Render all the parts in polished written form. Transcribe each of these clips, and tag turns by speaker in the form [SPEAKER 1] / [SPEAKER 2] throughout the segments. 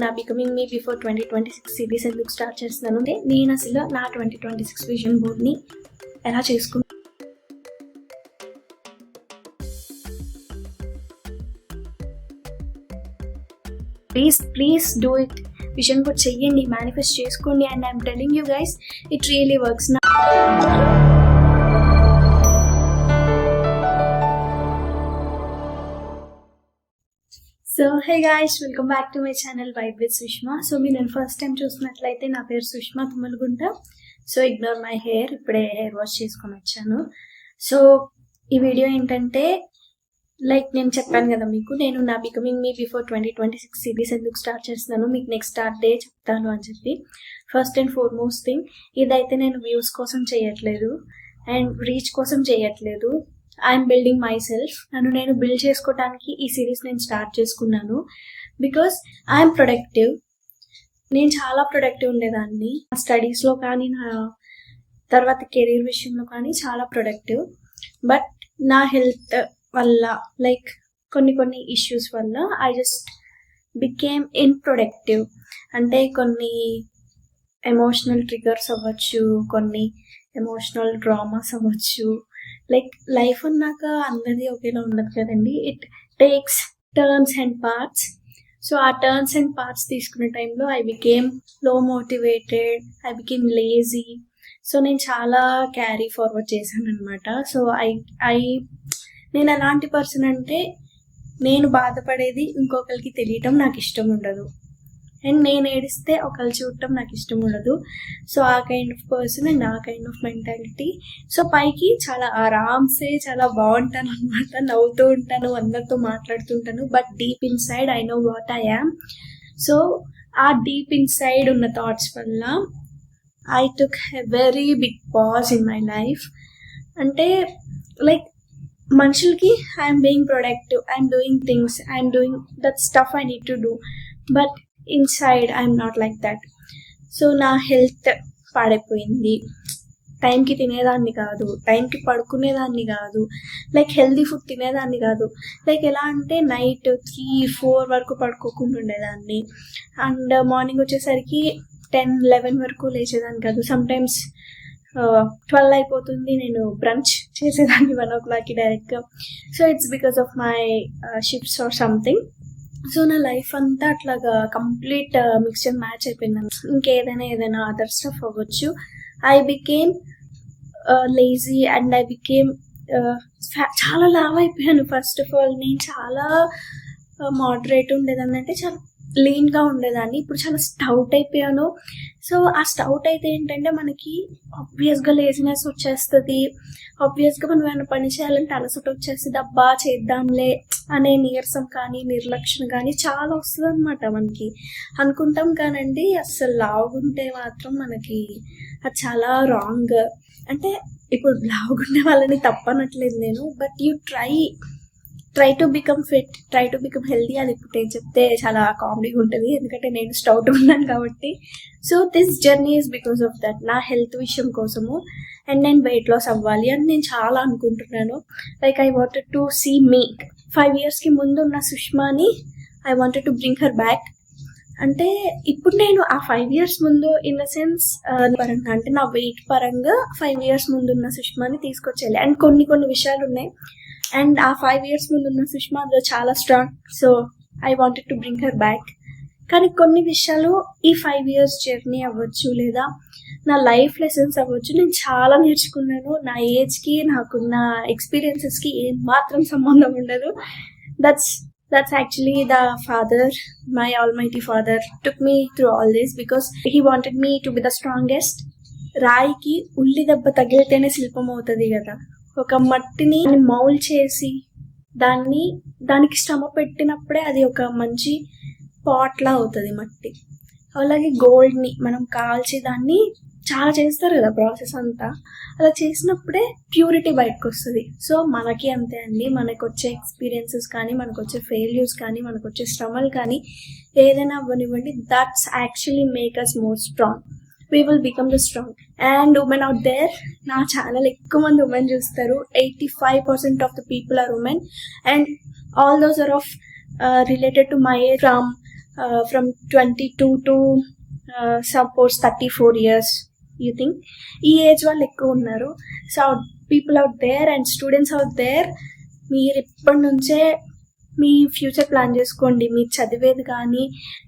[SPEAKER 1] నా becoming me before 2026 series ఎందుకు start చేస్తున్నాను అంటే నేను అసలు నా 2026 విజన్ బోర్డ్ని ఎలా చేసుకున్నాను. Please do it. Vision board చెయ్యండి, మేనిఫెస్ట్ చేసుకోండి. And I'm telling you guys, it really works. So hey guys, welcome back to my channel vibe with Sushma. So మీరు నేను ఫస్ట్ టైం చూసినట్లయితే నా పేరు Sushma Tummalagunta. So ignore my hair, ఇప్పుడే hair wash చేసుకొని వచ్చాను. సో ఈ వీడియో ఏంటంటే, లైక్ నేను చెప్పాను కదా మీకు, నేను నా బికమింగ్ మీ బిఫోర్ 2026 సిరీస్ ఎందుకు స్టార్ట్ చేస్తున్నాను, మీకు నెక్స్ట్ స్టార్ట్ డే చెప్తాను అని చెప్పి. ఫస్ట్ అండ్ ఫార్మోస్ట్ థింగ్, ఇదైతే నేను వ్యూస్ కోసం చేయట్లేదు అండ్ రీచ్ కోసం చేయట్లేదు. I'm building my self. నన్ను నేను బిల్డ్ చేసుకోవడానికి ఈ సిరీస్ నేను స్టార్ట్ చేసుకున్నాను. Because I'm productive. నేను చాలా ప్రొడక్టివ్ ఉండేదాన్ని స్టడీస్లో కానీ, నా తర్వాత కెరీర్ విషయంలో కానీ చాలా ప్రొడక్టివ్. బట్ నా హెల్త్ వల్ల, లైక్ కొన్ని ఇష్యూస్ వల్ల ఐ జస్ట్ బికేమ్ ఇన్ప్రొడక్టివ్. అంటే కొన్ని ఎమోషనల్ ట్రిగర్స్ అవ్వచ్చు, కొన్ని ఎమోషనల్ డ్రామాస్ అవ్వచ్చు. లైక్ లైఫ్ అన్నాక అందరిది ఒకేలా ఉండదు కదండి. It takes turns and parts. So ఆ టర్న్స్ అండ్ పార్ట్స్ తీసుకునే టైంలో ఐ బికేమ్ లో motivated, I became lazy. So నేను చాలా క్యారీ ఫార్వర్డ్ చేశాను అనమాట. సో నేను ఎలాంటి పర్సన్ అంటే, నేను బాధపడేది ఇంకొకరికి తెలియటం నాకు ఇష్టం ఉండదు, అండ్ నేను ఏడిస్తే ఒకళ్ళు చూడటం నాకు ఇష్టం ఉండదు. సో ఆ కైండ్ ఆఫ్ పర్సన్ అండ్ ఆ కైండ్ ఆఫ్ మెంటాలిటీ. సో పైకి చాలా ఆరామ్సే చాలా బాగుంటాను అనమాట, నవ్వుతూ ఉంటాను, అందరితో మాట్లాడుతుంటాను. But deep inside I know what I am. So ఆ డీప్ ఇన్ సైడ్ ఉన్న థాట్స్ వల్ల I took a very big pause in my life. అంటే లైక్ మనుషులకి I'm being productive, I'm doing things, I'm doing that stuff I need to do, but inside I'm not like that. So నా health పాడైపోయింది. టైంకి తినేదాన్ని కాదు, టైంకి పడుకునేదాన్ని కాదు, like healthy food తినేదాన్ని కాదు. లైక్ ఎలా అంటే నైట్ 3-4 వరకు పడుకోకుండా ఉండేదాన్ని. అండ్ మార్నింగ్ వచ్చేసరికి 10-11 వరకు లేచేదాన్ని కాదు. సమ్టైమ్స్ 12 అయిపోతుంది, నేను బ్రంచ్ చేసేదాన్ని 1 o'clockకి డైరెక్ట్గా. So it's because of my shifts or something. So నా లైఫ్ అంతా అట్లాగా కంప్లీట్ మిక్స్చర్ మ్యాచ్ అయిపోయింది. ఏదైనా అదర్ స్టఫ్ అవ్వచ్చు. I became lazy and I became చాలా లావ్ అయిపోయాను. ఫస్ట్ ఆఫ్ ఆల్ నేను చాలా మోడరేట్ ఉండేదాన్ని, అంటే చాలా లీన్గా ఉండేదాన్ని. ఇప్పుడు చాలా స్టౌట్ అయిపోయాను. సో ఆ స్టౌట్ అయితే ఏంటంటే, మనకి ఆబ్వియస్గా లేజినెస్ వచ్చేస్తుంది, ఆబ్వియస్గా మనం ఏమైనా పని చేయాలంటే అలసట వచ్చేస్తుంది, అబ్బా చేద్దాంలే అనే నీరసం కానీ నిర్లక్ష్యం కానీ చాలా వస్తుంది అనమాట. మనకి అనుకుంటాం కానండి, అస్సలు లావుగుంటే మాత్రం మనకి అది చాలా రాంగ్. అంటే ఇప్పుడు లావుగుండే వాళ్ళని తప్పనట్లేదు నేను, but you try to become fit, try to become healthy. అది ఇప్పుడు నేను చెప్తే చాలా కామెడీగా ఉంటుంది, ఎందుకంటే నేను స్టౌట్ ఉన్నాను కాబట్టి. So this journey is because of that, నా హెల్త్ విషయం కోసము. అండ్ నేను వెయిట్ లాస్ అవ్వాలి అని నేను చాలా అనుకుంటున్నాను. Like I wanted to see me 5 yearsకి ముందు ఉన్న సుష్మాని, I wanted to bring her back. అంటే ఇప్పుడు నేను ఆ 5 years ముందు, ఇన్ ద సెన్స్ పరంగా, అంటే నా వెయిట్ పరంగా 5 years ముందు ఉన్న సుష్మాని తీసుకొచ్చేయాలి. అండ్ కొన్ని విషయాలు ఉన్నాయి, అండ్ ఆ 5 years ముందు ఉన్న సుష్మా అందులో చాలా strong. So I wanted to bring her back. కానీ కొన్ని విషయాలు ఈ 5 years జర్నీ అవ్వచ్చు, లేదా నా లైఫ్ లెసన్స్ అవ్వచ్చు, నేను చాలా నేర్చుకున్నాను. నా ఏజ్కి నాకున్న ఎక్స్పీరియన్సెస్కి ఏం మాత్రం సంబంధం ఉండదు. That's actually the father, my almighty father took me through all this because he wanted me to be the strongest. రాయికి ఉల్లి దెబ్బ తగిలితేనే శిల్పం అవుతుంది కదా. ఒక మట్టిని మౌల్డ్ చేసి దానికి శ్రమ పెట్టినప్పుడే అది ఒక మంచి పాట్లా అవుతుంది మట్టి. అలాగే గోల్డ్ని మనం కాల్చి దాన్ని చాలా చేస్తారు కదా ప్రాసెస్ అంతా, అలా చేసినప్పుడే ప్యూరిటీ బయటకు వస్తుంది. సో మనకి అంతే అండి, మనకు వచ్చే ఎక్స్పీరియన్సెస్ కానీ, మనకు వచ్చే ఫెయిల్యూర్స్ కానీ, మనకు వచ్చే శ్రమలు కానీ, ఏదైనా అవ్వనివ్వండి, that's actually make us more strong. we will become the strong. And women out there, నా ఛానల్ ఎక్కువ మంది ఉమెన్ చూస్తారు. 85% of the people are women, and all those are of related to my age, from from 22 to suppose 34 years you think ఈ age వాళ్ళు ఎక్కువ ఉన్నారు. So people out there and students out there, మీరు ఇప్పటి నుంచే మీ future plan చేసుకోండి. మీరు చదివేది కానీ,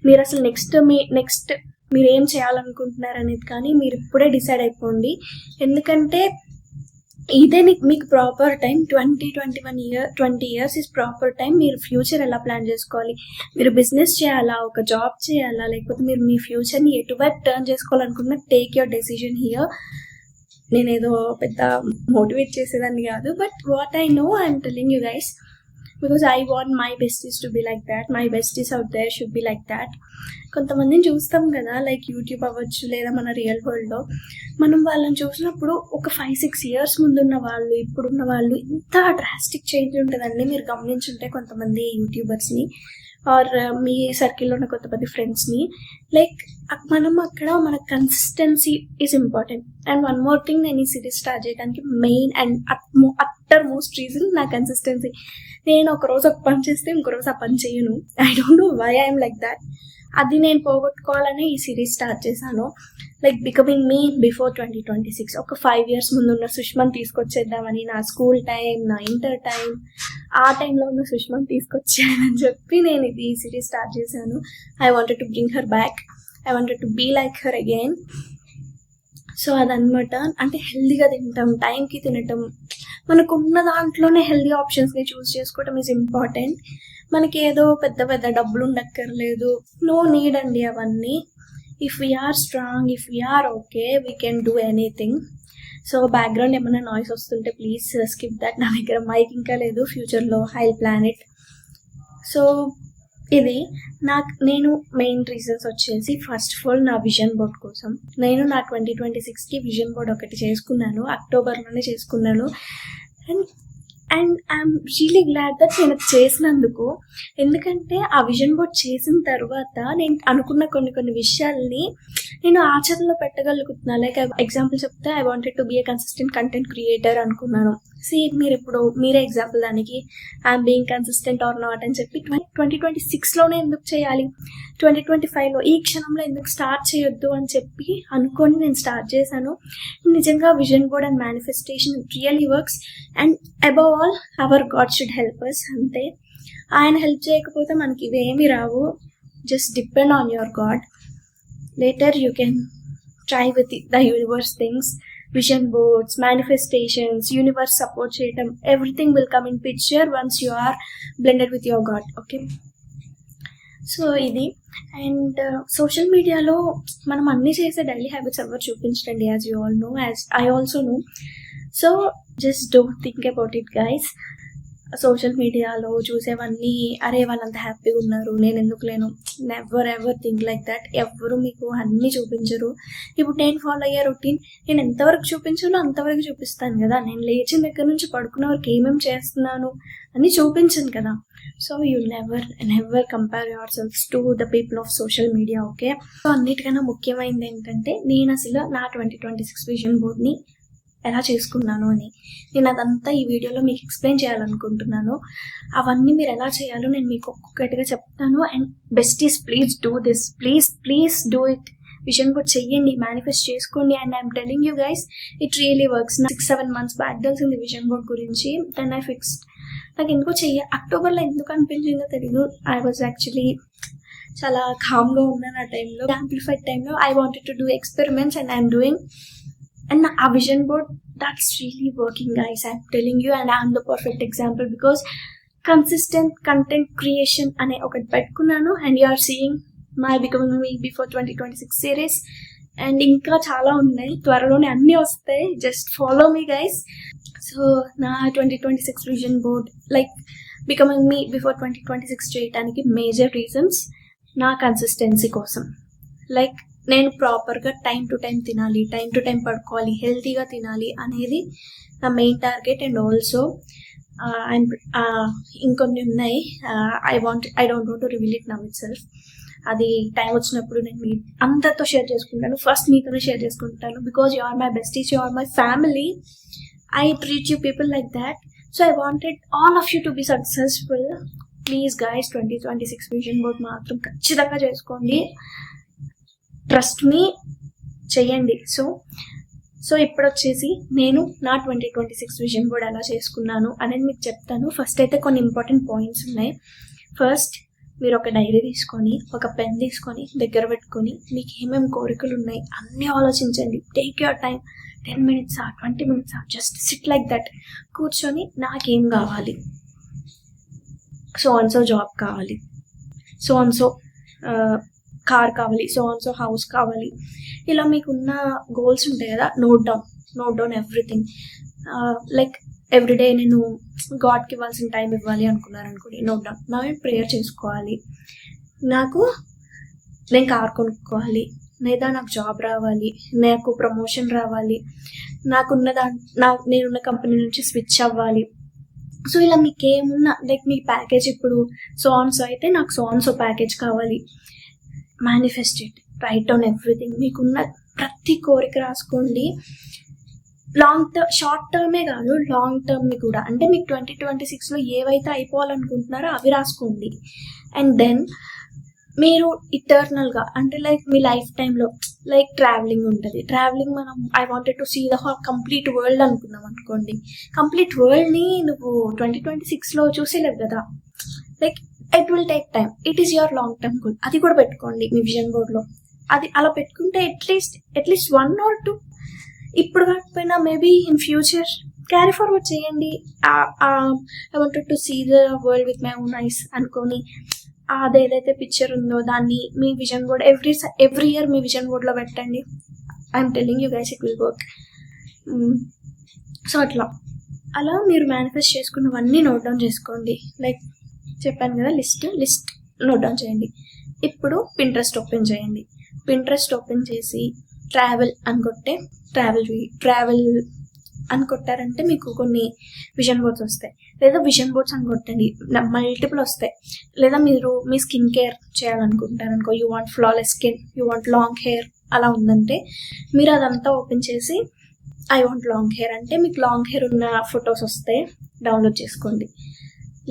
[SPEAKER 1] మీరు అసలు నెక్స్ట్ మీరు ఏం చేయాలనుకుంటున్నారు అనేది కానీ మీరు ఇప్పుడే డిసైడ్ అయిపోండి. ఎందుకంటే ఇదే మీకు proper time. 20 years is proper time. మీరు ఫ్యూచర్ ఎలా ప్లాన్ చేసుకోవాలి, మీరు బిజినెస్ చేయాలా, ఒక జాబ్ చేయాలా, లేకపోతే మీరు మీ ఫ్యూచర్ని ఎటువైపు టర్న్ చేసుకోవాలనుకున్నా, టేక్ యువర్ డెసిషన్ హియర్. నేనేదో పెద్ద మోటివేట్ చేసేదాన్ని కాదు, but what I know I'm telling you guys, because I want my besties to be like that. My besties out there should be like that. కొంతమందిని చూస్తాం కదా, like YouTube అవ్వచ్చు లేదా మన రియల్ వరల్డ్లో, మనం వాళ్ళని చూసినప్పుడు ఒక 5-6 years ముందున్న వాళ్ళు ఇప్పుడున్న వాళ్ళు ఇంత డ్రాస్టిక్ చేంజ్ ఉంటుందండి. మీరు గమనించుంటే కొంతమంది యూట్యూబర్స్ని ఆర్ మీ సర్కిల్లో ఉన్న కొంతమంది ఫ్రెండ్స్ని, లైక్ మనం అక్కడ మన consistency is important. And one more thing, నేను ఈ సిరీస్ స్టార్ట్ చేయడానికి main and utter most reason నా కన్సిస్టెన్సీ. నేను ఒకరోజు ఒక పని చేస్తే ఇంకోరోజు ఆ పని చేయను. I don't know why I'm like that. అది నేను పోగొట్టుకోవాలని ఈ సిరీస్ స్టార్ట్ చేశాను. Like becoming me before 2026. ఒక 5 years ముందున్న సుష్మని తీసుకొచ్చేద్దామని, నా స్కూల్ టైం, నా ఇంటర్ టైం, ఆ టైంలో ఉన్న సుష్మని తీసుకొచ్చానని చెప్పి నేను ఈ సిరీస్ స్టార్ట్ చేశాను. I wanted to bring her back. I wanted to be like her again. So అదనమాట. అంటే హెల్దీగా తింటాం, టైంకి తినటం, మనకున్న దాంట్లోనే హెల్దీ ఆప్షన్స్ని చూస్ చేసుకోవటం ఈజ్ ఇంపార్టెంట్. మనకి ఏదో పెద్ద పెద్ద డబ్బులు ఉండక్కర్లేదు, నో నీడ్ అండి అవన్నీ. If we're strong, if we're okay, we can do anything. So background ఏమైనా నాయిస్ వస్తుంటే ప్లీజ్ స్కిప్ దట్. నా దగ్గర మైక్ ఇంకా లేదు, ఫ్యూచర్లో ఐ ప్లాన్ ఇట్. సో ఇది నేను మెయిన్ రీజన్స్ వచ్చేసి, ఫస్ట్ ఆఫ్ ఆల్ నా విజన్ బోర్డ్ కోసం. నేను నా 2026కి విజన్ బోర్డ్ ఒకటి చేసుకున్నాను, అక్టోబర్లోనే చేసుకున్నాను. And I'm really glad that నేను చేసినందుకు. ఎందుకంటే ఆ విజన్ బోర్డ్ చేసిన తర్వాత నేను అనుకున్న కొన్ని విషయాల్ని నేను ఆచరణలో పెట్టగలుగుతున్నా. లైక్ ఎగ్జాంపుల్ చెప్తే, I wanted to be a consistent content creator అనుకున్నాను. మీరే ఎగ్జాంపుల్ దానికి, I'm being consistent or not అని చెప్పి 2026లోనే ఎందుకు చేయాలి, 2025లో ఈ క్షణంలో ఎందుకు స్టార్ట్ చేయొద్దు అని చెప్పి అనుకొని నేను స్టార్ట్ చేశాను. నిజంగా vision board and manifestation really works. And above all our god should help us. అంతే, ఆయన హెల్ప్ చేయకపోతే మనకి ఇవేమీ రావు. Just depend on your god. Later you can try with the universe things, vision boards, manifestations, universe support చేయటం, everything will come in picture once you are blended with your God. Okay, so ఇది. And social మీడియాలో మనం అన్నీ చేసే daily habits ఎవరు చూపించండి, as you all know, as I also know. So just don't think about it guys. Social మీడియాలో చూసేవన్నీ, అరే వాళ్ళంత హ్యాపీగా ఉన్నారు, నేను ఎందుకు లేను, never ever think like that. ఎవరు మీకు అన్నీ చూపించరు. ఇప్పుడు నేను ఫాలో అయ్యే రొటీన్ నేను ఎంతవరకు చూపించాలో అంతవరకు చూపిస్తాను కదా. నేను లేచిన దగ్గర నుంచి పడుకునే వరకు ఏమేమి చేస్తున్నాను అని చూపించను కదా. So you never compare your selves to the people of social media. Okay, so అన్నిటికన్నా ముఖ్యమైనది ఏంటంటే, నేను అసలు నా 2026 విజన్ బోర్డ్ని ఎలా చేసుకున్నాను అని నేను అదంతా ఈ వీడియోలో మీకు ఎక్స్ప్లెయిన్ చేయాలనుకుంటున్నాను. అవన్నీ మీరు ఎలా చేయాలో నేను మీకు ఒక్కొక్కటిగా చెప్తాను. And besties, please do this, please do it. Vision board చెయ్యండి, మేనిఫెస్ట్ చేసుకోండి. And I'm telling you guys, it really works. 6-7 months back తెలిసింది విజన్ బోర్డ్ గురించి. Then I fixed. నాకు ఎందుకో అక్టోబర్లో ఎందుకు అనిపించిందో తెలియదు. ఐ వాజ్ యాక్చువల్లీ చాలా కామ్గా ఉన్నాను ఆ టైంలో, యాంప్లిఫైడ్ టైంలో. I wanted to do experiments and I'm doing. And ఆ vision board, that's really working guys, I'm telling you. And I'm the perfect example because consistent content creation అనే ఒకటి పెట్టుకున్నాను. And you are seeing my becoming me before 2026 series. And ఇంకా చాలా ఉన్నాయి, త్వరలోనే అన్నీ వస్తాయి. Just follow me guys. So నా 2026 vision board, like becoming me before 2026 చేయడానికి మేజర్ రీజన్స్ నా కన్సిస్టెన్సీ కోసం. లైక్ నేను ప్రాపర్గా టైం టు టైం తినాలి, టైం టు టైం పడుకోవాలి, హెల్తీగా తినాలి అనేది నా మెయిన్ టార్గెట్. అండ్ ఆల్సో ఇంకొన్ని ఉన్నాయి. I don't want to reveal it now it self. అది టైం వచ్చినప్పుడు నేను మీ అందరితో షేర్ చేసుకుంటాను. ఫస్ట్ మీతోనే షేర్ చేసుకుంటాను, because you are my besties, you are my family. I treat you people like that. So I wanted all of you to be successful. Please guys 2026 vision board మాత్రం ఖచ్చితంగా చేసుకోండి, trust me, చెయ్యండి. So ఇప్పుడు వచ్చేసి నేను నా 2026 vision board ఎలా చేసుకున్నాను అనేది మీకు చెప్తాను. ఫస్ట్ అయితే కొన్ని ఇంపార్టెంట్ పాయింట్స్ ఉన్నాయి. ఫస్ట్ మీరు ఒక డైరీ తీసుకొని, ఒక పెన్ తీసుకొని దగ్గర పెట్టుకొని, మీకు ఏమేమి కోరికలు ఉన్నాయి అన్నీ ఆలోచించండి. Take your time, 10 minutes 20 minutes just SIT like that. కూర్చొని నాకేం కావాలి, సో అండ్ సో జాబ్ కావాలి, సో అండ్ సో కార్ కావాలి, సో అండ్ సో హౌస్ కావాలి, ఇలా మీకున్న గోల్స్ ఉంటాయి కదా. Note down everything. Like everyday నేను గాడ్కి ఇవ్వాల్సిన టైం ఇవ్వాలి అనుకున్నారనుకోండి, నోట్ డౌన్. నేను ప్రేయర్ చేసుకోవాలి, నేను కార్ కొనుక్కోవాలి, లేదా నాకు జాబ్ రావాలి, నాకు ప్రమోషన్ రావాలి, నేనున్న కంపెనీ నుంచి స్విచ్ అవ్వాలి. సో ఇలా మీకు ఏమున్నా, లైక్ మీ ప్యాకేజ్ ఇప్పుడు సో అయితే నాకు సో ప్యాకేజ్ కావాలి. Manifest it, right down everything. మీకున్న ప్రతి కోరిక రాసుకోండి. షార్ట్ టర్మే కాదు, లాంగ్ టర్మ్ని కూడా. అంటే మీకు 2026లో ఏవైతే అయిపోవాలనుకుంటున్నారో అవి రాసుకోండి. అండ్ దెన్ మీరు ఇటర్నల్గా, అంటే లైక్ మీ లైఫ్ టైంలో లైక్ ట్రావెలింగ్ ఉంటుంది. ట్రావెలింగ్ మనం I wanted to see the complete world అనుకున్నాం అనుకోండి. కంప్లీట్ వరల్డ్ని నువ్వు 2026లో చూసేలేవు కదా. Like it will take time. It is your long term goal. అది కూడా పెట్టుకోండి మీ విజన్ బోర్డ్లో. అది అలా పెట్టుకుంటే అట్లీస్ట్ 1 or 2, ఇప్పుడు కాకపోయినా maybe in future carry forward చేయండి. I wanted to see the world with my own eyes అనుకొని అదేదైతే పిక్చర్ ఉందో దాన్ని మీ విజన్ బోర్డ్ ఎవ్రీ ఇయర్ మీ విజన్ బోర్డ్లో పెట్టండి. I'm telling you guys, it will work. So అలా మీరు మేనిఫెస్ట్ చేసుకున్నవన్నీ నోట్ డౌన్ చేసుకోండి. లైక్ చెప్పాను కదా, లిస్ట్ నోట్ డౌన్ చేయండి. ఇప్పుడు పింట్రెస్ట్ ఓపెన్ చేయండి. పింట్రెస్ట్ ఓపెన్ చేసి ట్రావెల్ అని కొట్టారంటే మీకు కొన్ని విజన్ బోర్డ్స్ వస్తాయి. లేదా విజన్ బోర్డ్స్ అని కొట్టండి, మల్టిపుల్ వస్తాయి. లేదా మీరు మీ స్కిన్ కేర్ చేయాలనుకుంటారు అనుకో, you want flawless skin, you want long hair అలా ఉందంటే మీరు అదంతా ఓపెన్ చేసి ఐ వాంట్ లాంగ్ హెయిర్ అంటే మీకు లాంగ్ హెయిర్ ఉన్న ఫొటోస్ వస్తాయి, డౌన్లోడ్ చేసుకోండి.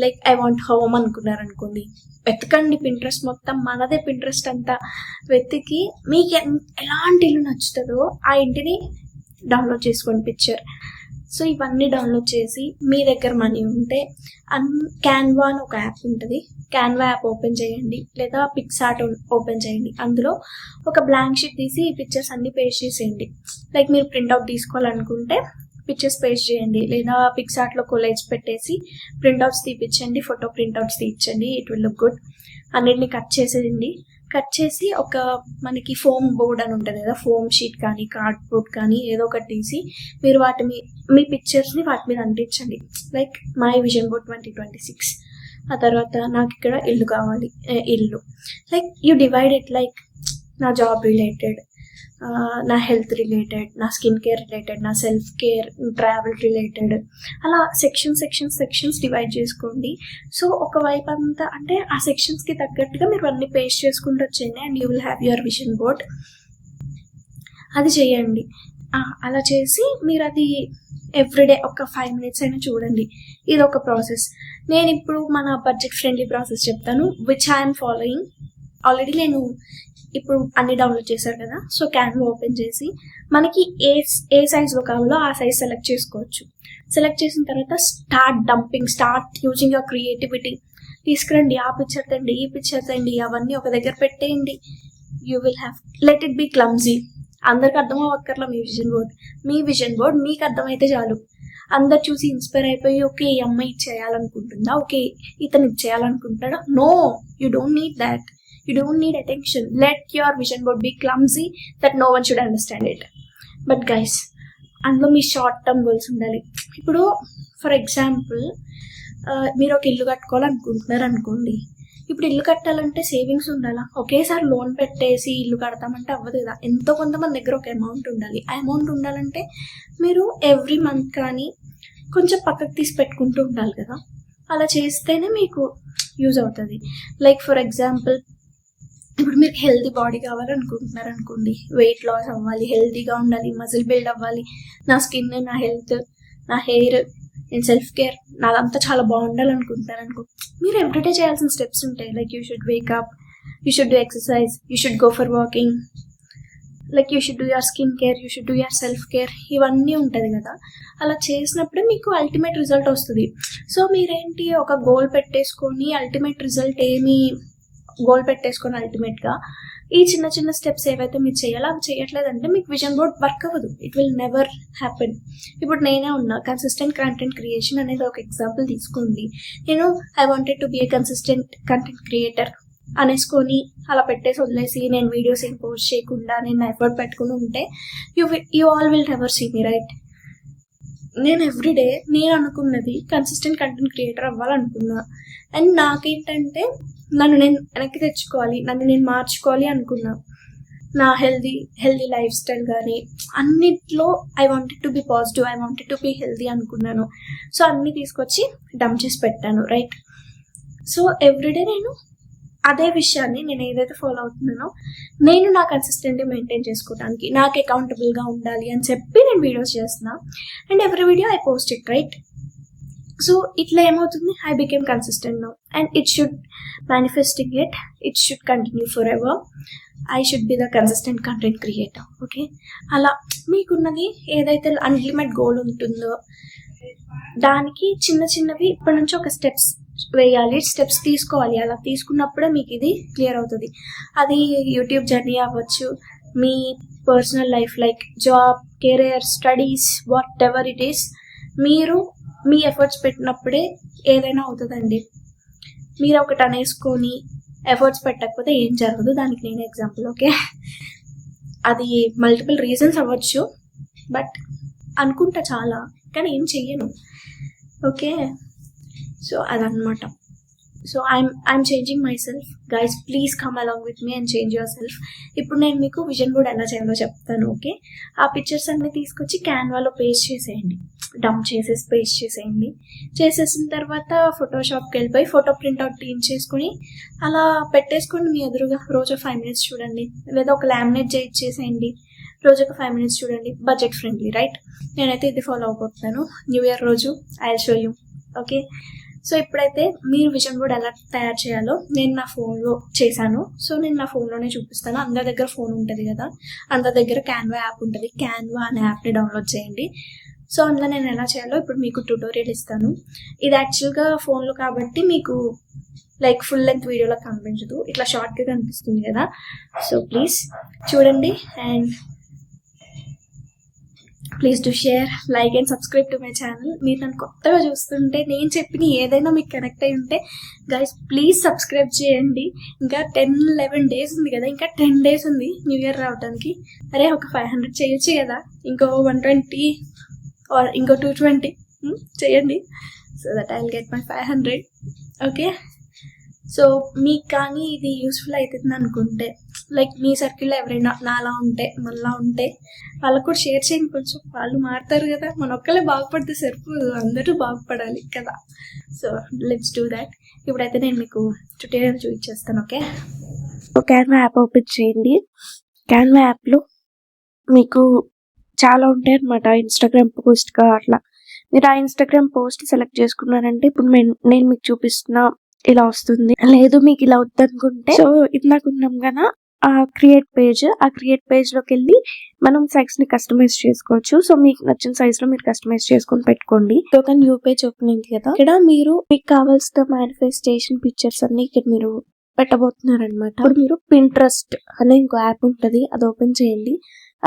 [SPEAKER 1] లైక్ ఐ వాంట్ హోమ్ అనుకున్నారనుకోండి, వెతకండి పింట్రెస్ట్ మొత్తం, మనదే పింట్రెస్ట్ అంతా వెతికి మీకు ఎలాంటి ఇల్లు నచ్చుతుందో ఆ ఇంటిని డౌన్లోడ్ చేసుకోండి పిక్చర్. సో ఇవన్నీ డౌన్లోడ్ చేసి మీ దగ్గర మనీ ఉంటే క్యాన్వా అని ఒక యాప్ ఉంటుంది, క్యాన్వా యాప్ ఓపెన్ చేయండి. లేదా పిక్సార్ట్ ఓపెన్ చేయండి. అందులో ఒక బ్లాంక్ షీట్ తీసి ఈ పిక్చర్స్ అన్ని పేస్ట్ చేసేయండి. లైక్ మీరు ప్రింట్అవుట్ తీసుకోవాలనుకుంటే పిక్చర్స్ పేస్ట్ చేయండి. లేదా పిక్సార్ట్లో కొలేజ్ పెట్టేసి ప్రింట్అవుట్స్ తీపించండి, ఫోటో ప్రింట్అవుట్స్ తీయించండి. It will look good. అన్నిటిని కట్ చేసేయండి. కట్ చేసి ఒక మనకి ఫోమ్ బోర్డ్ అని ఉంటుంది కదా, ఫోమ్ షీట్ కానీ కార్డ్బోర్డ్ కానీ ఏదో ఒకటి తీసి మీరు మీ పిక్చర్స్ని వాటి మీద అంటించండి. Like my vision board 2026. ఆ తర్వాత నాకు ఇక్కడ ఇల్లు కావాలి, ఇల్లు. Like you divide it, like నా జాబ్ రిలేటెడ్, నా హెల్త్ రిలేటెడ్, నా స్కిన్ కేర్ రిలేటెడ్, నా సెల్ఫ్ కేర్, ట్రావెల్ రిలేటెడ్, అలా సెక్షన్స్ డివైడ్ చేసుకోండి. సో ఒకవైపు అంతా అంటే ఆ సెక్షన్స్కి తగ్గట్టుగా మీరు అన్ని పేస్ట్ చేసుకుంటూ వచ్చేయండి and you will have your vision board. అది చేయండి. అలా చేసి మీరు అది ఎవ్రీడే ఒక 5 minutes అయినా చూడండి. ఇది ఒక ప్రాసెస్. నేను ఇప్పుడు మన బడ్జెట్ ఫ్రెండ్లీ ప్రాసెస్ చెప్తాను, విచ్ ఐఎమ్ ఫాలోయింగ్. ఆల్రెడీ నేను ఇప్పుడు అన్ని డౌన్లోడ్ చేశారు కదా. సో క్యాన్వా ఓపెన్ చేసి మనకి ఏ సైజ్లో కావాలో ఆ సైజ్ సెలెక్ట్ చేసుకోవచ్చు. సెలెక్ట్ చేసిన తర్వాత స్టార్ట్ యూజింగ్ యువర్ క్రియేటివిటీ. తీసుకురండి, ఆ పిక్చర్ తండి, ఈ పిక్చర్ తండి, అవన్నీ ఒక దగ్గర పెట్టేయండి. You will have let it be clumsy. అందరికి అర్థం అవ్వక్కర్లా మీ విజన్ బోర్డ్ మీకు అర్థమైతే చాలు. అందరు చూసి ఇన్స్పైర్ అయిపోయి ఓకే ఈ అమ్మాయి ఇది చేయాలనుకుంటుందా, ఓకే ఇతను ఇది చేయాలనుకుంటాడా. No, you don't need that. You don't need attention. Let your vision board be clumsy that no one should understand it. But guys, అందులో మీ షార్ట్ టర్మ్ గోల్స్ ఉండాలి. ఇప్పుడు ఫర్ ఎగ్జాంపుల్ మీరు ఒక ఇల్లు కట్టుకోవాలనుకుంటున్నారు అనుకోండి. ఇప్పుడు ఇల్లు కట్టాలంటే సేవింగ్స్ ఉండాలా. ఒకేసారి లోన్ పెట్టేసి ఇల్లు కడతామంటే అవ్వదు కదా. ఎంతో కొంతమంది దగ్గర ఒక అమౌంట్ ఉండాలి. ఆ అమౌంట్ ఉండాలంటే మీరు ఎవ్రీ మంత్ కానీ కొంచెం పక్కకు తీసి పెట్టుకుంటూ ఉండాలి కదా. అలా చేస్తేనే మీకు యూజ్ అవుతుంది. లైక్ ఫర్ ఎగ్జాంపుల్ ఇప్పుడు మీరు హెల్తీ బాడీ కావాలనుకుంటున్నారు అనుకోండి, వెయిట్ లాస్ అవ్వాలి, హెల్తీగా ఉండాలి, మజిల్ బిల్డ్ అవ్వాలి, నా స్కిన్, నా హెల్త్, నా హెయిర్ నేను సెల్ఫ్ కేర్ నాదంతా చాలా బాగుండాలనుకుంటాను అనుకో, మీరు ఎవ్రీడే చేయాల్సిన స్టెప్స్ ఉంటాయి. Like you should wake up, you should do exercise, you should go for walking, like you should do your skin care, you should do your self care, ఇవన్నీ ఉంటుంది కదా. అలా చేసినప్పుడే మీకు అల్టిమేట్ రిజల్ట్ వస్తుంది. సో మీరేంటి ఒక గోల్ పెట్టేసుకొని అల్టిమేట్గా ఈ చిన్న చిన్న స్టెప్స్ ఏవైతే మీరు చేయాలో అవి చేయట్లేదంటే మీకు విజన్ బోర్డ్ వర్క్ అవ్వదు. It will never happen. ఇప్పుడు నేనే ఉన్నా, కన్సిస్టెంట్ కంటెంట్ క్రియేషన్ అనేది ఒక ఎగ్జాంపుల్ తీసుకోండి. నేను I wanted to be a consistent content creator అనేసుకొని అలా పెట్టేసి వదిలేసి నేను వీడియోస్ ఏం పోస్ట్ చేయకుండా నేను ఎఫర్ట్ పెట్టుకుని ఉంటే you all will never see me, right? నేను ఎవ్రీడే నేను అనుకున్నది కన్సిస్టెంట్ కంటెంట్ క్రియేటర్ అవ్వాలనుకున్నా. అండ్ నాకేంటంటే నన్ను నేను వెనక్కి తెచ్చుకోవాలి, నన్ను నేను మార్చుకోవాలి అనుకున్నా. నా హెల్దీ లైఫ్ స్టైల్ కానీ అన్నిట్లో I wanted to B positive, I wanted to be healthy అనుకున్నాను. సో అన్నీ తీసుకొచ్చి డంప్ చేసి పెట్టాను, రైట్? సో ఎవ్రీడే నేను అదే విషయాన్ని నేను ఏదైతే ఫాలో అవుతున్నానో నేను నా కన్సిస్టెంట్గా మెయింటైన్ చేసుకోవడానికి, నాకు అకౌంటబుల్గా ఉండాలి అని చెప్పి నేను వీడియోస్ చేస్తున్నా. And every video I post it, right? So ఇట్లా ఏమవుతుంది, I became consistent now and it should manifesting it should continue for ever. I should be the consistent content creator. Okay, అలా మీకున్నది ఏదైతే అన్లిమిట్ గోల్ ఉంటుందో దానికి చిన్నవి ఇప్పటి నుంచి ఒక స్టెప్స్ వేయాలి, స్టెప్స్ తీసుకోవాలి. అలా తీసుకున్నప్పుడే మీకు ఇది క్లియర్ అవుతుంది. అది యూట్యూబ్ జర్నీ అవ్వచ్చు, మీ personal life like job, career, studies, whatever it is, మీరు మీ ఎఫర్ట్స్ పెట్టినప్పుడే ఏదైనా అవుతుందండి. మీరు ఒకటి అనేసుకొని ఎఫర్ట్స్ పెట్టకపోతే ఏం జరగదు. దానికి నేను ఎగ్జాంపుల్. ఓకే, అది మల్టిపుల్ రీజన్స్ అవ్వచ్చు, బట్ అనుకుంటా చాలా, కానీ ఏం చెయ్యను. ఓకే, సో అదనమాట. So I'm changing my self. Guys, please come along with me and change your self. ఇప్పుడు నేను మీకు విజన్ బోర్డ్ ఎలా చేయాలో చెప్తాను. ఓకే, ఆ పిక్చర్స్ అన్ని తీసుకొచ్చి క్యాన్వాలో పేస్ట్ చేసేయండి, డంప్ చేసేసి పేస్ట్ చేసేయండి. చేసేసిన తర్వాత ఫోటోషాప్కి వెళ్ళిపోయి ఫోటో ప్రింట్అవుట్ చేసుకుని అలా పెట్టేసుకోండి మీ ఎదురుగా. రోజు 5 minutes చూడండి, లేదా ఒక లామినేట్ చేసేయండి. రోజు ఒక 5 minutes చూడండి. Budget friendly, right? నేనైతే ఇది ఫాలో అయిపోతున్నాను. న్యూ ఇయర్ రోజు I will show you. Okay, so ఇప్పుడైతే మీరు విజన్ బోర్డ్ ఎలా తయారు చేయాలో నేను నా ఫోన్లో చేశాను. సో నేను నా ఫోన్లోనే చూపిస్తాను. అందరి దగ్గర ఫోన్ ఉంటుంది కదా, అందరి దగ్గర క్యాన్వా యాప్ ఉంటుంది. క్యాన్వా అనే యాప్ని డౌన్లోడ్ చేయండి. సో అందులో నేను ఎలా చేయాలో ఇప్పుడు మీకు ట్యూటోరియల్ ఇస్తాను. ఇది యాక్చువల్గా ఫోన్లో కాబట్టి మీకు లైక్ ఫుల్ లెంత్ వీడియోలో కనిపించదు, ఇట్లా షార్ట్గా కనిపిస్తుంది కదా. సో ప్లీజ్ చూడండి and please do share, like and subscribe to my channel. మీరు నన్ను కొత్తగా చూస్తుంటే, నేను చెప్పిన ఏదైనా మీకు కనెక్ట్ అయి ఉంటే గైస్ ప్లీజ్ సబ్స్క్రైబ్ చేయండి. ఇంకా 10-11 days ఉంది కదా, ఇంకా 10 days ఉంది న్యూ ఇయర్ రావడానికి. అరే ఒక 500 చేయొచ్చు కదా, ఇంకో 120 ఆర్ ఇంకో 220 చేయండి. So that I will get my 500. Okay, so మీకు కానీ ఇది యూస్ఫుల్ అవుతుంది అనుకుంటే, లైక్ మీ సర్కిల్లో ఎవరైనా నాలా ఉంటే మనలా ఉంటే వాళ్ళకు కూడా షేర్ చేయండి. కొంచెం వాళ్ళు మారుతారు కదా, మన ఒక్కలే బాగుపడితే సరిపోదు, అందరూ బాగుపడాలి కదా. So let's do that. ఇప్పుడైతే నేను మీకు ట్యూటోరియల్ చూపించేస్తాను. ఓకే, క్యాన్వా యాప్ ఓపెన్ చేయండి. క్యాన్వా యాప్లో మీకు చాలా ఉంటాయి అన్నమాట, ఇన్స్టాగ్రామ్ పోస్ట్గా అట్లా. మీరు ఆ ఇన్స్టాగ్రామ్ పోస్ట్ సెలెక్ట్ చేసుకున్నారంటే ఇప్పుడు నేను మీకు చూపిస్తున్న ఇలా వస్తుంది. లేదు మీకు ఇలా వద్దనుకుంటే, సో ఇందాక ఉన్నాం కదా ఆ క్రియేట్ పేజ్ లోకి వెళ్ళి మనం సైజ్ ని కస్టమైజ్ చేసుకోవచ్చు. సో మీకు నచ్చిన సైజ్ లో మీరు కస్టమైజ్ చేసుకొని పెట్టుకోండి. ఒక న్యూ పేజ్ ఓపెన్ అయింది కదా, ఇక్కడ మీరు మీకు కావాల్సిన మేనిఫెస్టేషన్ పిక్చర్స్ అన్ని ఇక్కడ మీరు పెట్టబోతున్నారనమాట. ఇప్పుడు మీరు పింట్రెస్ట్ అనే ఇంకో యాప్ ఉంటుంది, అది ఓపెన్ చేయండి.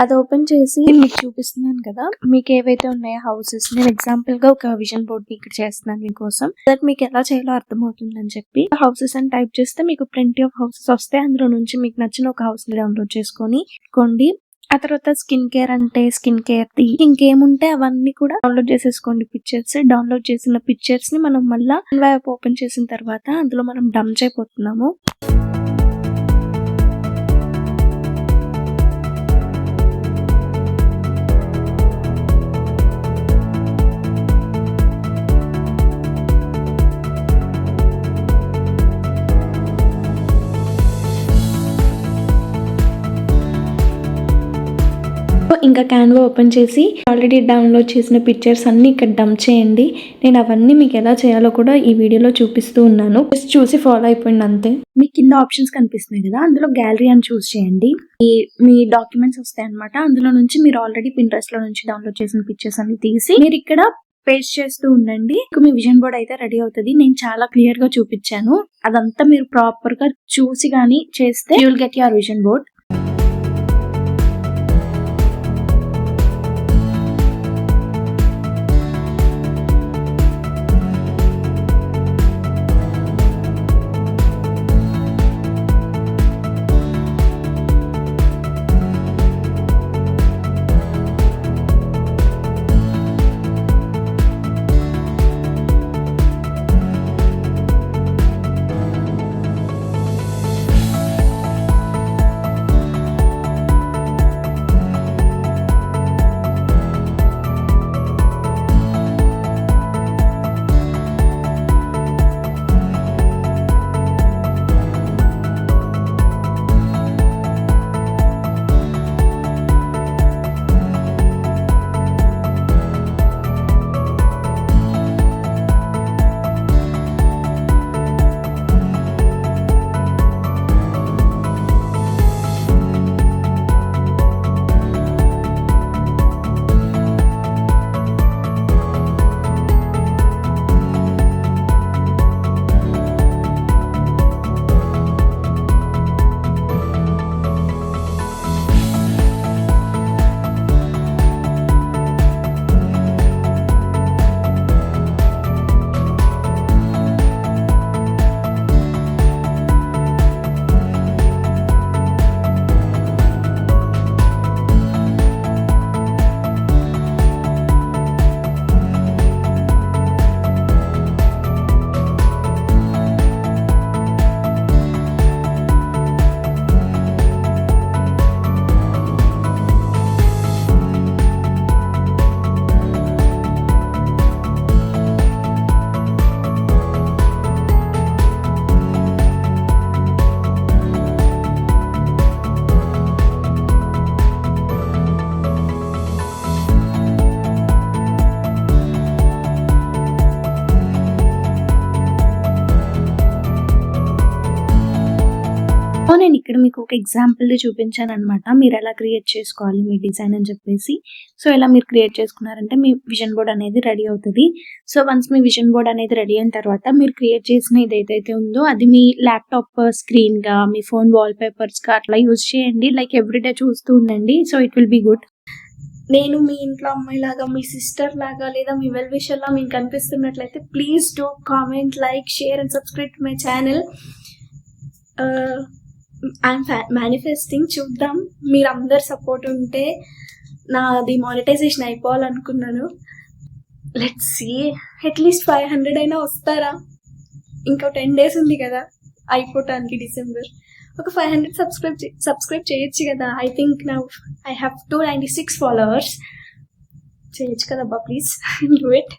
[SPEAKER 1] అది ఓపెన్ చేసి మీకు చూపిస్తున్నాను కదా, మీకు ఏవైతే ఉన్నాయో హౌసెస్, నేను ఎగ్జాంపుల్ గా ఒక విజన్ బోర్డ్ ఇక్కడ చేస్తున్నాను మీకోసం, దట్ మీకు ఎలా చేయాలో అర్థమవుతుందని చెప్పి. హౌసెస్ అని టైప్ చేస్తే మీకు ప్లెంటీ ఆఫ్ హౌసెస్ వస్తాయి. అందులో నుంచి మీకు నచ్చిన ఒక హౌస్ ని డౌన్లోడ్ చేసుకొని కొండి. ఆ తర్వాత స్కిన్ కేర్ అంటే స్కిన్ కేర్ ది ఇంకేముంటే అవన్నీ కూడా డౌన్లోడ్ చేసేసుకోండి. పిక్చర్స్ డౌన్లోడ్ చేసిన పిక్చర్స్ ని మనం మళ్ళా యాప్ ఓపెన్ చేసిన తర్వాత అందులో మనం డంప్ చేయబోతున్నాము. ఇంకా క్యాన్వా ఓపెన్ చేసి ఆల్రెడీ డౌన్లోడ్ చేసిన పిక్చర్స్ అన్ని ఇక్కడ డంప్ చేయండి. నేను అవన్నీ మీకు ఎలా చేయాలో కూడా ఈ వీడియోలో చూపిస్తూ ఉన్నాను. జస్ట్ చూసి ఫాలో అయిపోయింది అంతే. మీకు కింద ఆప్షన్స్ కనిపిస్తున్నాయి కదా, అందులో గ్యాలరీ అని చూస్ చేయండి. మీ డాక్యుమెంట్స్ వస్తాయి అనమాట. అందులో నుంచి మీరు ఆల్రెడీ Pinterest లో నుంచి డౌన్లోడ్ చేసిన పిక్చర్స్ అన్ని తీసి మీరు ఇక్కడ పేస్ట్ చేస్తూ ఉండండి. మీ విజన్ బోర్డ్ అయితే రెడీ అవుతుంది. నేను చాలా క్లియర్ గా చూపించాను. అదంతా మీరు ప్రాపర్ గా చూసి గానీ చేస్తే you will get your vision board. నేను ఇక్కడ మీకు ఒక ఎగ్జాంపుల్ చూపించాను అనమాట. మీరు ఎలా క్రియేట్ చేసుకోవాలి మీ డిజైన్ అని చెప్పేసి. సో ఇలా మీరు క్రియేట్ చేసుకున్నారంటే మీ విజన్ బోర్డ్ అనేది రెడీ అవుతుంది. సో వన్స్ మీ విజన్ బోర్డ్ అనేది రెడీ అయిన తర్వాత మీరు క్రియేట్ చేసిన ఏదైతే ఉందో అది మీ ల్యాప్టాప్ స్క్రీన్ గా, మీ ఫోన్ వాల్ పేపర్స్ గా అట్లా యూజ్ చేయండి. లైక్ ఎవ్రీడే చూస్తూ ఉండండి. So it will be good. నేను మీ ఇంట్లో అమ్మాయి లాగా, మీ సిస్టర్ లాగా, లేదా మీ వెల్ విషర్ లా మీకు కనిపిస్తున్నట్లయితే please do comment, like, share and subscribe to my channel. I'm manifesting. చూద్దాం, మీరు అందరు సపోర్ట్ ఉంటే నాది మానిటైజేషన్ అయిపోవాలనుకున్నాను. లెట్స్ సీ, అట్లీస్ట్ 500 అయినా వస్తారా? ఇంకో 10 days ఉంది కదా అయిపోవటానికి, డిసెంబర్. ఒక 500 సబ్స్క్రైబ్ చేయొచ్చు కదా. I think now I have 296 followers. చేయొచ్చు కదబ్బా, ప్లీజ్ డూ ఇట్.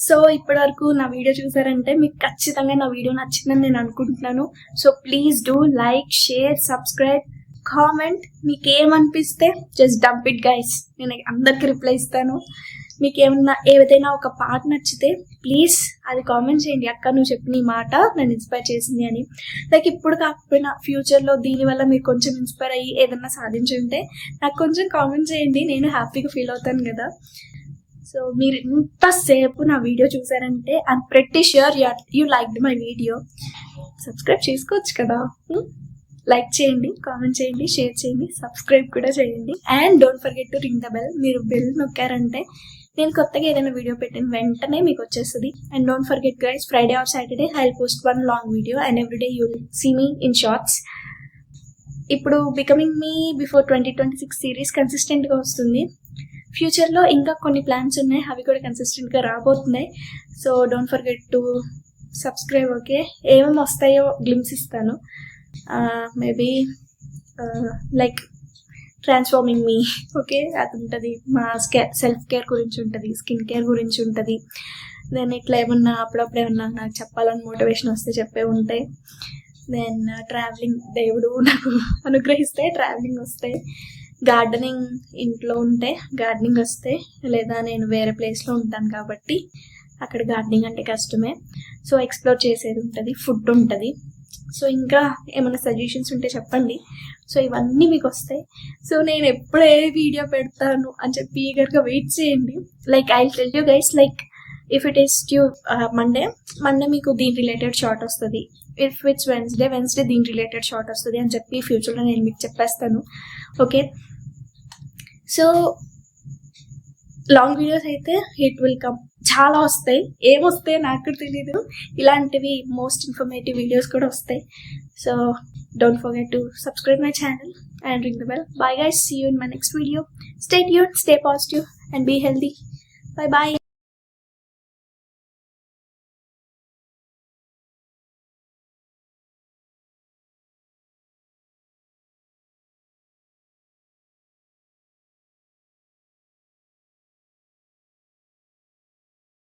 [SPEAKER 1] సో ఇప్పటి వరకు నా వీడియో చూసారంటే మీకు ఖచ్చితంగా నా వీడియో నచ్చిందని నేను అనుకుంటున్నాను. So please do like, share, subscribe, comment. మీకు ఏమనిపిస్తే జస్ట్ డంప్ ఇట్ గైస్. నేను అందరికి రిప్లై ఇస్తాను. మీకు ఏదైనా ఒక పాట నచ్చితే ప్లీజ్ అది కామెంట్ చేయండి. అక్క నువ్వు చెప్పిన ఈ మాట నన్ను ఇన్స్పైర్ చేసింది అని. లైక్ ఇప్పుడు కాకపోయినా ఫ్యూచర్లో దీనివల్ల మీరు కొంచెం ఇన్స్పైర్ అయ్యి ఏదన్నా సాధించుంటే నాకు కొంచెం కామెంట్ చేయండి. నేను హ్యాపీగా ఫీల్ అవుతాను కదా. సో మీరు ఇంతసేపు నా వీడియో చూసారంటే I'm pretty sure you liked my video. Subscribe చేసుకోవచ్చు కదా. లైక్ చేయండి, కామెంట్ చేయండి, షేర్ చేయండి, సబ్స్క్రైబ్ కూడా చేయండి. And don't forget to ring the bell. మీరు బెల్ నొక్కారంటే నేను కొత్తగా ఏదైనా వీడియో పెట్టిన వెంటనే మీకు వచ్చేస్తుంది. And don't forget guys, Friday or Saturday I will post 1 long video and every day you will see me in shorts. ఇప్పుడు బికమింగ్ మీ బిఫోర్ 2026 సిరీస్ కన్సిస్టెంట్గా వస్తుంది. ఫ్యూచర్లో ఇంకా కొన్ని ప్లాన్స్ ఉన్నాయి, అవి కూడా కన్సిస్టెంట్గా రాబోతున్నాయి. So don't forget to subscribe. Okay, ఏమేమి వస్తాయో గ్లిమ్స్ ఇస్తాను. మేబీ లైక్ ట్రాన్స్ఫార్మింగ్ మీ, ఓకే, అది ఉంటుంది. మా సెల్ఫ్ కేర్ గురించి ఉంటుంది, స్కిన్ కేర్ గురించి ఉంటుంది. దెన్ ఇట్లా ఏమన్నా అప్పుడప్పుడు ఏమన్నా నాకు చెప్పాలని మోటివేషన్ వస్తే చెప్పే ఉంటాయి. దెన్ ట్రావెలింగ్, దేవుడు నాకు అనుగ్రహిస్తే ట్రావెలింగ్ వస్తాయి. గార్డెనింగ్ ఇంట్లో ఉంటే గార్డెనింగ్ వస్తే, లేదా నేను వేరే ప్లేస్లో ఉంటాను కాబట్టి అక్కడ గార్డెనింగ్ అంటే కష్టమే. సో ఎక్స్ప్లోర్ చేసేది ఉంటుంది, ఫుడ్ ఉంటుంది. సో ఇంకా ఏమైనా సజెషన్స్ ఉంటే చెప్పండి. సో ఇవన్నీ మీకు వస్తాయి. సో నేను ఎప్పుడు ఏ వీడియో పెడతాను అని చెప్పి ఈగర్గా వెయిట్ చేయండి. Like I tell you guys, like if it is Monday మీకు దీని రిలేటెడ్ షార్ట్ వస్తుంది. ఇఫ్ ఇట్స్ వెన్స్డే దీని రిలేటెడ్ షార్ట్ వస్తుంది అని చెప్పి ఫ్యూచర్లో నేను మీకు చెప్పేస్తాను. ఓకే, సో లాంగ్ వీడియోస్ అయితే ఇట్ విల్ కమ్, చాలా వస్తాయి. ఏమొస్తాయో నాకు కూడా తెలీదు. ఇలాంటివి మోస్ట్ ఇన్ఫర్మేటివ్ వీడియోస్ కూడా వస్తాయి. So don't forget to subscribe my channel and ring the bell. Bye guys, see you in my next video. Stay tuned, stay positive and be healthy. Bye bye.